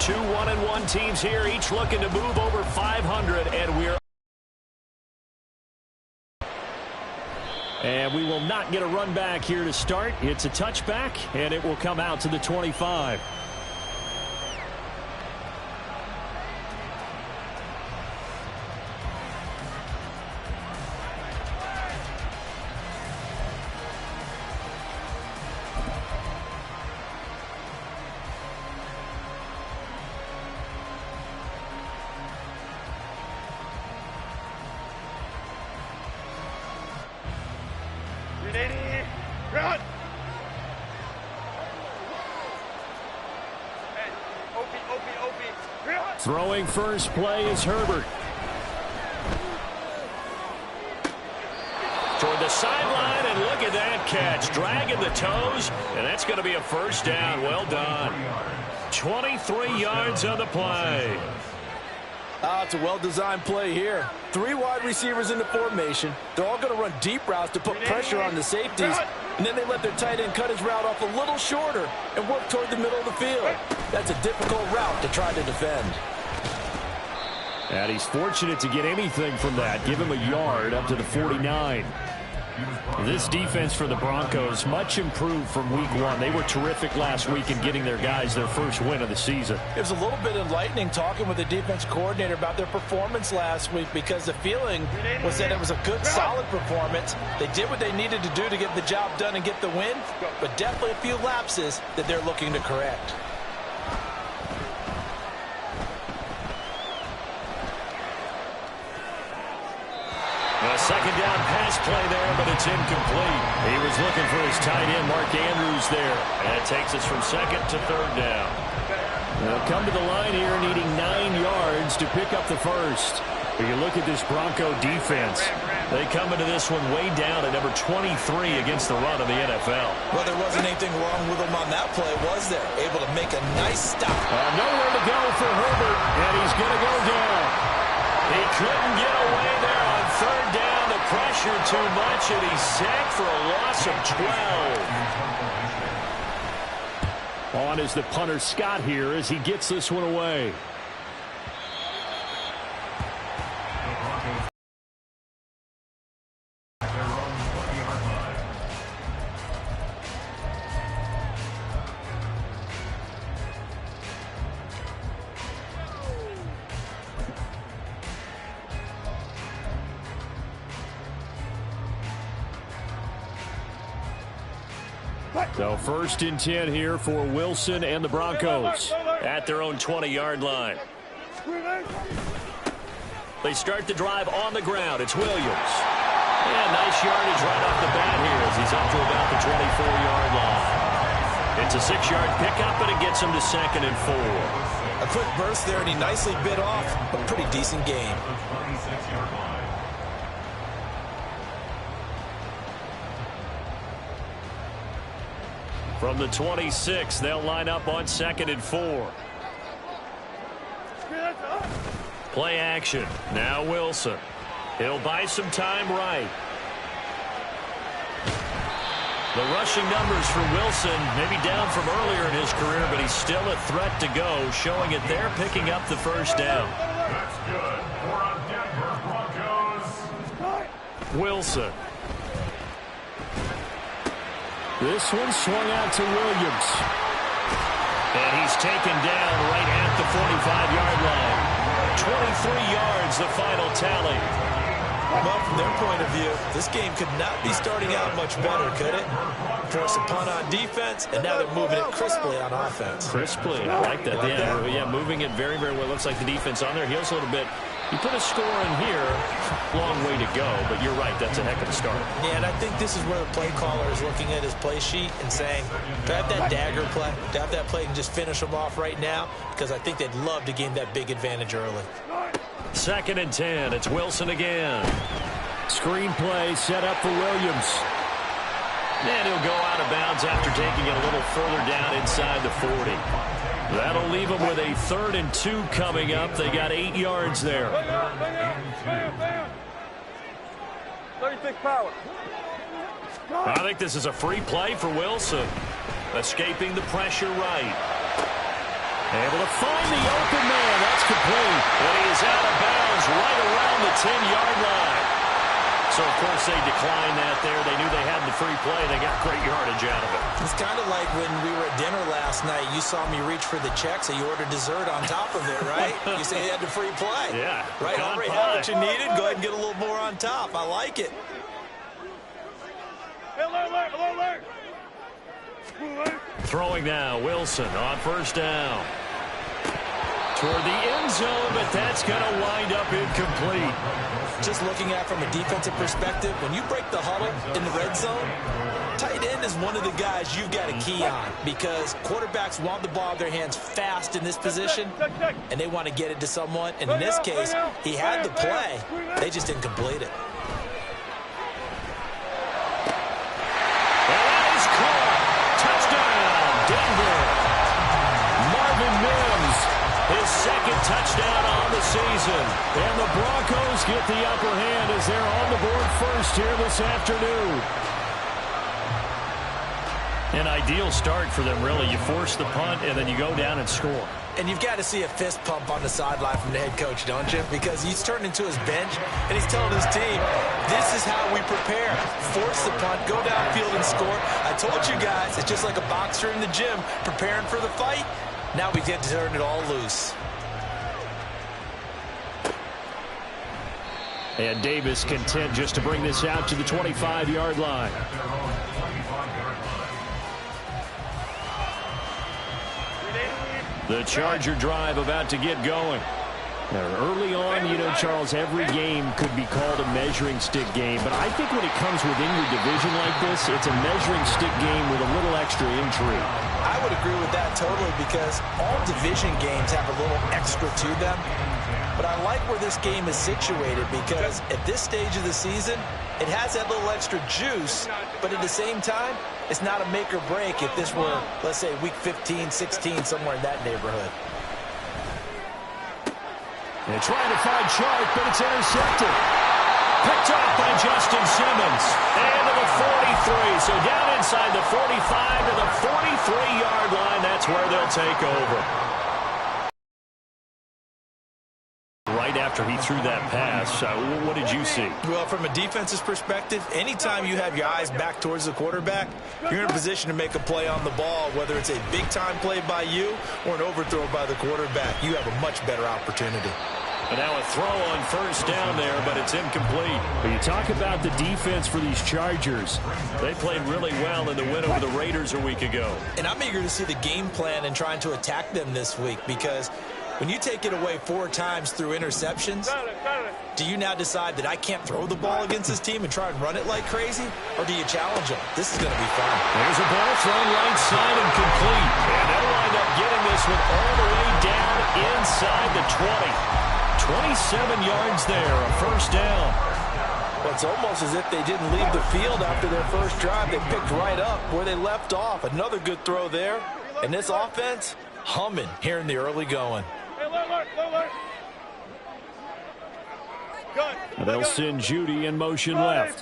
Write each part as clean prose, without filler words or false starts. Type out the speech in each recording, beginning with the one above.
Two 1-1 teams here, each looking to move over 500, and we will not get a run back here to start. It's a touchback, and it will come out to the 25. Throwing first play is Herbert. Toward the sideline, and look at that catch. Dragging the toes, and that's going to be a first down. Well done. 23 yards on the play. It's a well-designed play here. 3 wide receivers in the formation. They're all going to run deep routes to put pressure on the safeties. And then they let their tight end cut his route off a little shorter and work toward the middle of the field. That's a difficult route to try to defend. And he's fortunate to get anything from that. Give him a yard up to the 49. This defense for the Broncos, much improved from week 1. They were terrific last week in getting their guys their first win of the season. It was a little bit enlightening talking with the defense coordinator about their performance last week, because the feeling was that it was a good, solid performance. They did what they needed to do to get the job done and get the win, but definitely a few lapses that they're looking to correct. A second down pass play there, but it's incomplete. He was looking for his tight end, Mark Andrews, there. And it takes us from second to third down. They'll come to the line here needing 9 yards to pick up the first. If you look at this Bronco defense, they come into this one way down at number 23 against the run of the NFL. Well, there wasn't anything wrong with them on that play, was there? Able to make a nice stop. Nowhere to go for Herbert, and he's going to go down. He couldn't get away there on third down. The pressure too much, and he's sacked for a loss of 12. On is the punter Scott here as he gets this one away. So 1st and 10 here for Wilson and the Broncos at their own 20-yard line. They start the drive on the ground. It's Williams. And nice yardage right off the bat here as he's up to about the 24-yard line. It's a 6-yard pickup, and it gets him to 2nd and 4. A quick burst there, and he nicely bit off a pretty decent game. From the 26, they'll line up on 2nd and 4. Play action. Now Wilson. He'll buy some time right. The rushing numbers for Wilson maybe down from earlier in his career, but he's still a threat to go, showing it there, picking up the first down. That's good for a Denver Broncos. Wilson. This one swung out to Williams. And he's taken down right at the 45-yard line. 23 yards, the final tally. Well, from their point of view, this game could not be starting out much better, could it? Force a punt on defense, and now they're moving it crisply on offense. Crisply, I like that. Yeah, moving it very, very well. Looks like the defense on their heels a little bit. You put a score in here, long way to go, but you're right, that's a heck of a start. Yeah, and I think this is where the play caller is looking at his play sheet and saying, do I have that dagger play? Do I have that play and just finish them off right now? Because I think they'd love to gain that big advantage early. 2nd and 10, it's Wilson again. Screen play set up for Williams. And he'll go out of bounds after taking it a little further down inside the 40. That'll leave them with a 3rd and 2 coming up. They got 8 yards there. 36 power. I think this is a free play for Wilson. Escaping the pressure right. Able to find the open man. That's complete. And he is out of bounds right around the 10-yard line. So, of course, they declined that there. They knew they had the free play. They got great yardage out of it. It's kind of like when we were at dinner last night. You saw me reach for the check, so you ordered dessert on top of it, right? You say you had the free play. Yeah. Right? Already had what you needed. Go ahead and get a little more on top. I like it. Alert. Throwing now, Wilson on first down. Toward the end zone, but that's going to wind up incomplete. Just looking at it from a defensive perspective, when you break the huddle in the red zone, tight end is one of the guys you've got to key on because quarterbacks want the ball in their hands fast in this position, and they want to get it to someone. And in this case, he had the play. They just didn't complete it. His second touchdown on the season. And the Broncos get the upper hand as they're on the board first here this afternoon. An ideal start for them, really. You force the punt, and then you go down and score. And you've got to see a fist pump on the sideline from the head coach, don't you? Because he's turned into his bench, and he's telling his team, this is how we prepare. Force the punt, go downfield and score. I told you guys, it's just like a boxer in the gym preparing for the fight. Now we get to turn it all loose. And Davis content just to bring this out to the 25-yard line. The Charger drive about to get going. Now, early on, you know, Charles, every game could be called a measuring stick game. But I think when it comes within your division like this, it's a measuring stick game with a little extra intrigue. I would agree with that totally because all division games have a little extra to them. But I like where this game is situated because at this stage of the season, it has that little extra juice. But at the same time, it's not a make or break if this were, let's say, week 15, 16, somewhere in that neighborhood. They're trying to find Chark, but it's intercepted. Picked up by Justin Simmons. And to the 43. So down inside the 45 to the 43-yard line. That's where they'll take over. Right after he threw that pass, what did you see? Well, from a defense's perspective, anytime you have your eyes back towards the quarterback, you're in a position to make a play on the ball, whether it's a big-time play by you or an overthrow by the quarterback. You have a much better opportunity. And now a throw on first down there, but it's incomplete. But you talk about the defense for these Chargers. They played really well in the win over the Raiders a week ago. And I'm eager to see the game plan and trying to attack them this week because when you take it away 4 times through interceptions, do you now decide that I can't throw the ball against this team and try and run it like crazy? Or do you challenge them? This is going to be fun. There's a ball thrown right side and complete. And they'll wind up getting this one all the way down inside the 20. 27 yards there, a first down. Well, it's almost as if they didn't leave the field after their first drive. They picked right up where they left off. Another good throw there. And this offense, humming here in the early going. They'll send Judy in motion left.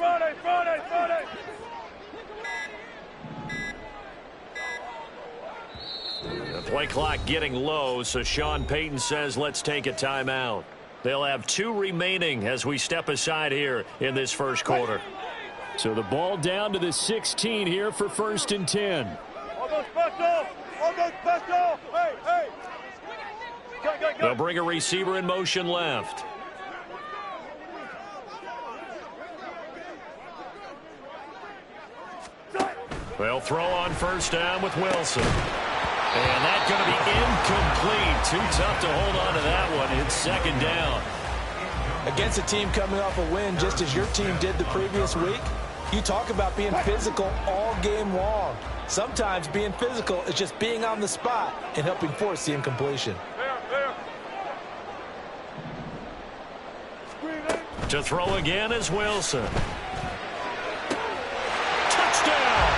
The play clock getting low, so Sean Payton says let's take a timeout. They'll have 2 remaining as we step aside here in this first quarter. So the ball down to the 16 here for 1st and 10. Hey. They'll bring a receiver in motion left. They'll throw on first down with Wilson. And that's going to be incomplete. Too tough to hold on to that one. It's 2nd down. Against a team coming off a win just as your team did the previous week, you talk about being physical all game long. Sometimes being physical is just being on the spot and helping force the incompletion. To throw again is Wilson. Touchdown!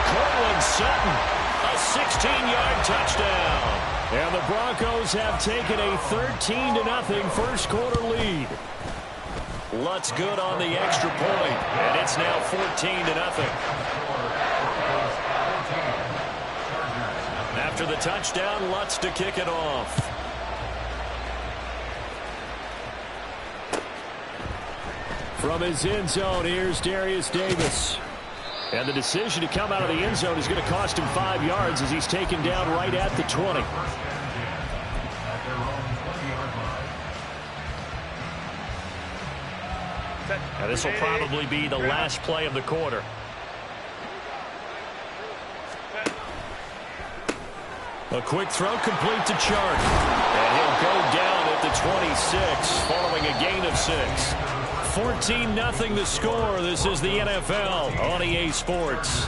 Cortland Sutton. A 16-yard touchdown. And the Broncos have taken a 13-0 first quarter lead. Lutz good on the extra point, and it's now 14-0. After the touchdown, Lutz to kick it off. From his end zone, here's Darius Davis. And the decision to come out of the end zone is going to cost him 5 yards as he's taken down right at the 20. Now this will probably be the last play of the quarter. A quick throw complete to Chark. And he'll go down at the 26 following a gain of 6. 14-0 the score. This is the NFL on EA Sports.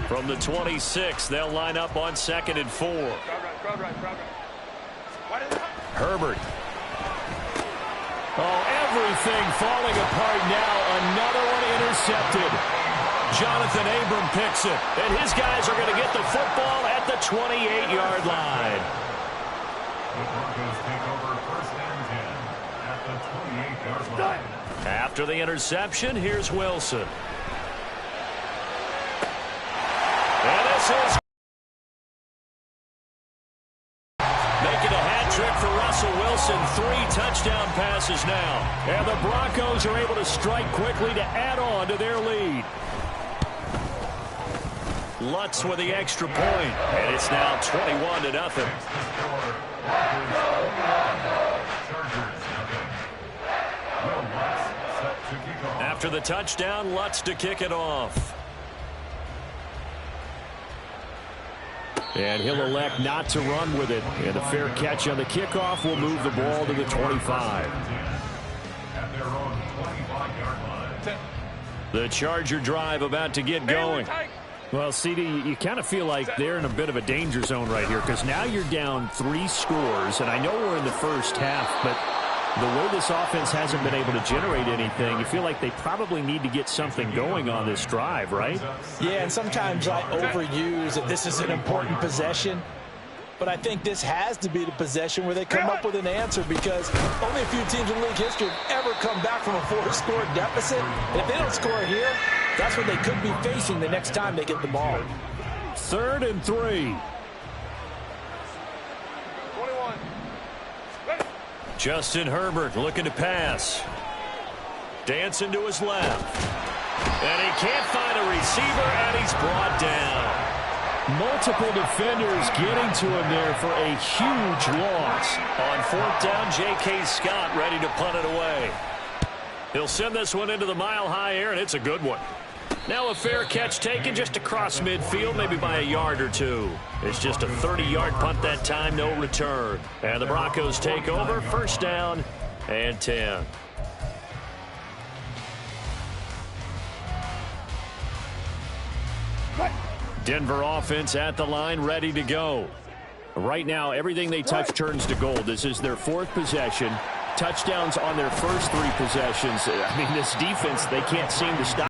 From the 26, they'll line up on 2nd and 4. Herbert. Oh, everything falling apart now. Another one intercepted. Jonathan Abram picks it, and his guys are going to get the football at the 28-yard line. The Broncos take over 1st and 10 at the 28-yard line. After the interception, here's Wilson. And this is making a hat trick for Russell Wilson. 3 touchdown passes now. And the Broncos are able to strike quickly to add on to their lead. Lutz with the extra point, and it's now 21-0. After the touchdown, Lutz to kick it off. And he'll elect not to run with it. And a fair catch on the kickoff will move the ball to the 25. The Charger drive about to get going. Well, CD, you kind of feel like they're in a bit of a danger zone right here because now you're down 3 scores, and I know we're in the first half, but the way this offense hasn't been able to generate anything, you feel like they probably need to get something going on this drive, right? Yeah, and sometimes I overuse that this is an important possession, but I think this has to be the possession where they come up with an answer because only a few teams in league history have ever come back from a 4-score deficit. And if they don't score here, that's what they could be facing the next time they get the ball. 3rd and 3. 21. Justin Herbert looking to pass. Dancing to his left. And he can't find a receiver, and he's brought down. Multiple defenders getting to him there for a huge loss. On 4th down, J.K. Scott ready to punt it away. He'll send this one into the mile-high air, and it's a good one. Now a fair catch taken just across midfield, maybe by a yard or 2. It's just a 30-yard punt that time, no return. And the Broncos take over, 1st down and 10. Denver offense at the line, ready to go. Right now, everything they touch turns to gold. This is their 4th possession. Touchdowns on their first 3 possessions. I mean, this defense, they can't seem to stop.